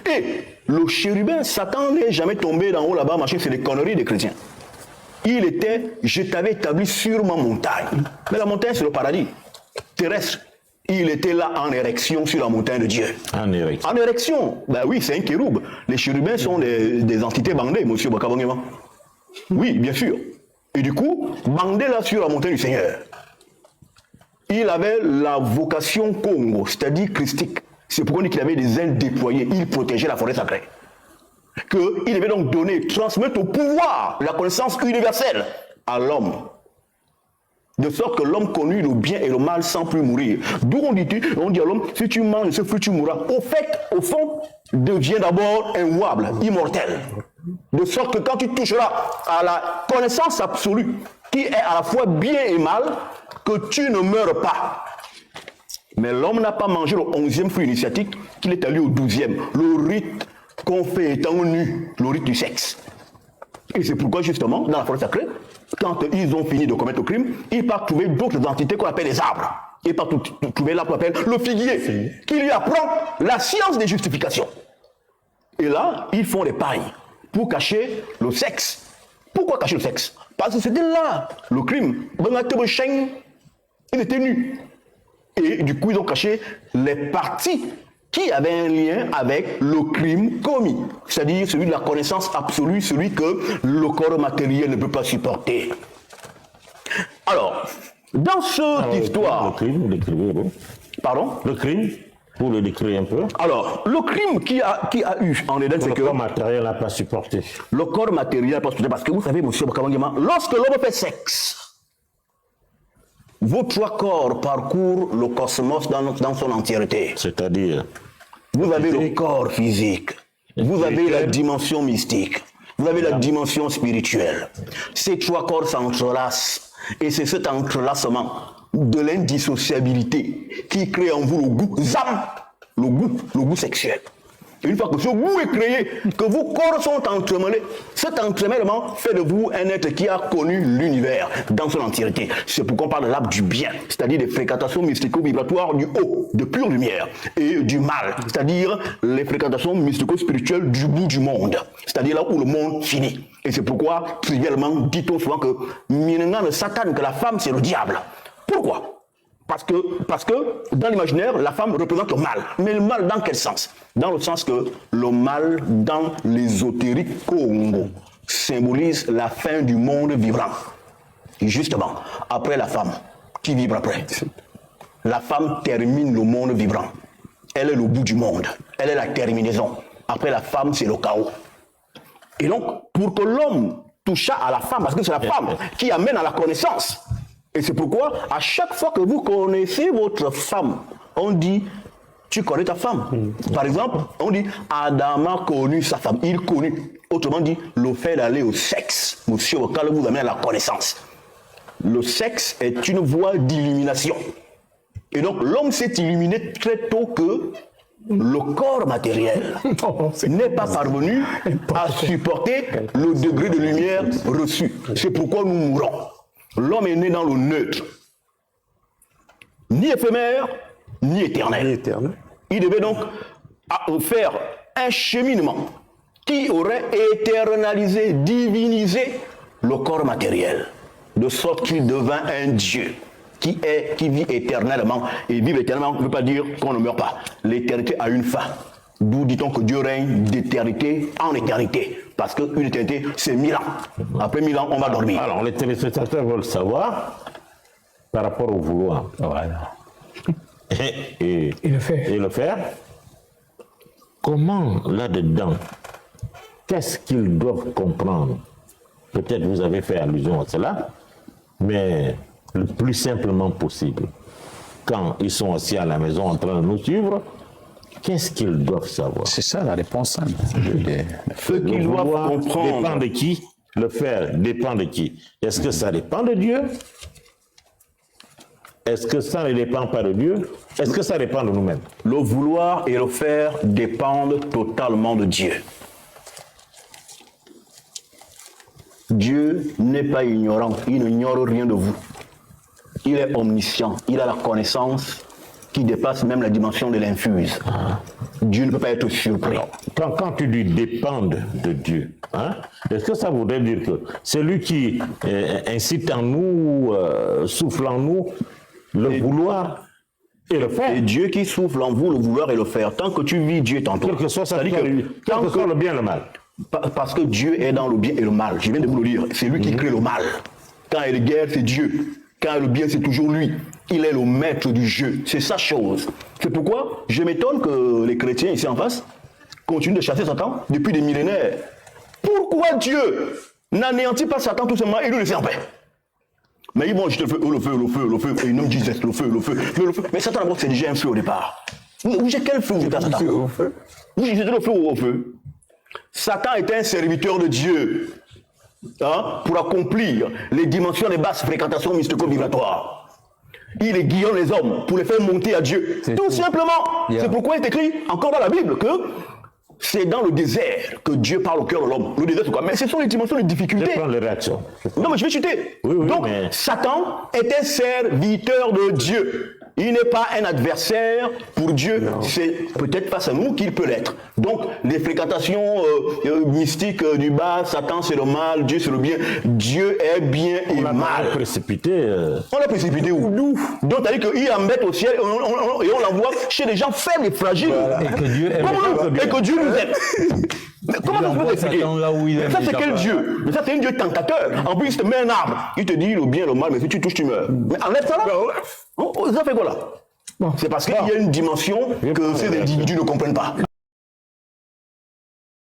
Et le chérubin, Satan n'est jamais tombé d'en haut là-bas, machin, c'est des conneries des chrétiens. Il était, je t'avais établi sur ma montagne. Mais la montagne, c'est le paradis terrestre. Il était là en érection sur la montagne de Dieu. En érection. En érection. Ben oui, c'est un kéroub. Les chérubins sont des entités bandées, monsieur Bakabongema. Oui, bien sûr. Et du coup, bandé là sur la montagne du Seigneur, il avait la vocation Congo, c'est-à-dire christique. C'est pourquoi on dit qu'il avait des ailes déployées. Il protégeait la forêt sacrée. Qu'il devait donc donner, transmettre au pouvoir la connaissance universelle à l'homme. De sorte que l'homme connut le bien et le mal sans plus mourir. D'où on dit à l'homme, si tu manges ce fruit, tu mourras. Au fond, devient d'abord immuable, immortel. De sorte que quand tu toucheras à la connaissance absolue, qui est à la fois bien et mal, que tu ne meurs pas. Mais l'homme n'a pas mangé le 11e fruit initiatique, qu'il est allé au 12e. Le rite qu'on fait étant nu, le rite du sexe. Et c'est pourquoi justement, dans la forêt sacrée, quand ils ont fini de commettre le crime, ils partent trouver d'autres entités qu'on appelle les arbres. Ils partent trouver là qu'on appelle le figuier, qui lui apprend la science des justifications. Et là, ils font des pailles pour cacher le sexe. Pourquoi cacher le sexe? Parce que c'était là le crime. Il était nu. Et du coup, ils ont caché les parties qui avaient un lien avec le crime commis. C'est-à-dire celui de la connaissance absolue, celui que le corps matériel ne peut pas supporter. Alors, dans cette histoire... Le crime, vous l'écrivez, bon. Pardon? Le crime, vous le décrivez un peu. Alors, le crime qui a eu en Éden, c'est que... Le corps matériel n'a pas supporté. Le corps matériel n'a pas supporté, parce que vous savez, monsieur Bakabangema, lorsque l'homme fait sexe, vos trois corps parcourent le cosmos dans son entièreté. C'est-à-dire? Vous avez le corps physique, vous avez la dimension mystique, vous avez la dimension spirituelle. Ces trois corps s'entrelacent, et c'est cet entrelacement de l'indissociabilité qui crée en vous le goût, le goût sexuel. Et une fois que ce goût est créé, que vos corps sont entremêlés, cet entremêlement fait de vous un être qui a connu l'univers dans son entièreté. C'est pourquoi on parle de l'arbre du bien, c'est-à-dire des fréquentations mystico-vibratoires du haut, de pure lumière, et du mal, c'est-à-dire les fréquentations mystico-spirituelles du bout du monde, c'est-à-dire là où le monde finit. Et c'est pourquoi, trivialement, dit-on souvent que Minengan le Satan, que la femme c'est le diable. Pourquoi? Parce que dans l'imaginaire, la femme représente le mal. Mais le mal dans quel sens? Dans le sens que le mal dans l'ésotérique Congo symbolise la fin du monde vibrant. Et justement, après la femme, qui vibre après? La femme termine le monde vibrant. Elle est le bout du monde. Elle est la terminaison. Après la femme, c'est le chaos. Et donc, pour que l'homme touche à la femme, parce que c'est la femme qui amène à la connaissance. Et c'est pourquoi, à chaque fois que vous connaissez votre femme, on dit, tu connais ta femme. Par exemple, on dit, Adam a connu sa femme. Il connut. Autrement dit, le fait d'aller au sexe, monsieur Okal vous amène à la connaissance. Le sexe est une voie d'illumination. Et donc, l'homme s'est illuminé très tôt que le corps matériel n'est pas parvenu à supporter le degré de lumière reçu. C'est pourquoi nous mourons. L'homme est né dans le neutre, ni éphémère, ni éternel. Il devait donc faire un cheminement qui aurait éternalisé, divinisé le corps matériel, de sorte qu'il devint un Dieu qui vit éternellement. Et vivre éternellement ne veut pas dire qu'on ne meurt pas. L'éternité a une fin. D'où dit-on que Dieu règne d'éternité en éternité. Parce qu'une éternité, c'est 1000 ans. Après 1000 ans, on va dormir. Alors, les téléspectateurs veulent savoir, par rapport au vouloir. Voilà. Et le faire. Comment, là-dedans, qu'est-ce qu'ils doivent comprendre? Peut-être vous avez fait allusion à cela, mais le plus simplement possible. Quand ils sont assis à la maison en train de nous suivre, qu'est-ce qu'ils doivent savoir? C'est ça la réponse. Ce qu'ils doivent comprendre dépend de qui? Le faire dépend de qui? Est-ce que ça dépend de Dieu? Est-ce que ça ne dépend pas de Dieu? Est-ce que ça dépend de nous-mêmes? Le vouloir et le faire dépendent totalement de Dieu. Dieu n'est pas ignorant, il n'ignore rien de vous. Il est omniscient, il a la connaissance qui dépasse même la dimension de l'infuse. Dieu ne peut pas être surpris. Quand tu dis dépendre de Dieu, hein, est-ce que ça voudrait dire que c'est lui qui incite en nous, souffle en nous, le vouloir et le faire? Et Dieu qui souffle en vous le vouloir et le faire. Tant que tu vis Dieu tantôt. Quel que soit ça, C'est-à-dire que quel que soit le bien et le mal. Parce que Dieu est dans le bien et le mal. Je viens de vous le dire. C'est lui qui crée le mal. Quand il y a des guerres, c'est Dieu. Quand il y a le bien, c'est toujours lui. Il est le maître du jeu. C'est sa chose. C'est pourquoi je m'étonne que les chrétiens ici en face continuent de chasser Satan depuis des millénaires. Pourquoi Dieu n'anéantit pas Satan tout simplement et nous laisse en paix? Mais ils vont jeter le feu, le feu, le feu, le feu. Et ils nous disent le feu, le feu, le feu. Mais Satan d'abord c'est déjà un feu au départ. Vous jetez quel feu vous jetez à Satan? Vous jetez le feu au feu. Satan était un serviteur de Dieu. Hein, pour accomplir les dimensions des basses fréquentations mystico-vibratoires. Il guillonne les hommes pour les faire monter à Dieu. Tout simplement. C'est pourquoi il est écrit encore dans la Bible que c'est dans le désert que Dieu parle au cœur de l'homme. Le désert, c'est quoi? Mais ce sont les dimensions de difficulté. Je prends les réactions. Non, mais je vais chuter. Oui, donc, mais... Satan est un serviteur de Dieu. Il n'est pas un adversaire pour Dieu. C'est peut-être face à nous qu'il peut l'être. Donc, les fréquentations mystiques du bas, Satan c'est le mal, Dieu c'est le bien. Dieu est bien et mal. On l'a précipité. On l'a précipité où? Donc, c'est-à-dire qu'il embête au ciel et on l'envoie chez des gens faibles et fragiles. Voilà. Et que Dieu aime. Et que Dieu nous aime. Mais comment ça se peut expliquer? Mais ça c'est quel Dieu? Mais ça c'est un Dieu tentateur. En plus il te met un arbre. Il te dit le bien et le mal, mais si tu touches tu meurs. Mais enlève ça là. Ça fait quoi là? C'est parce qu'il y a une dimension que ces individus ne comprennent pas.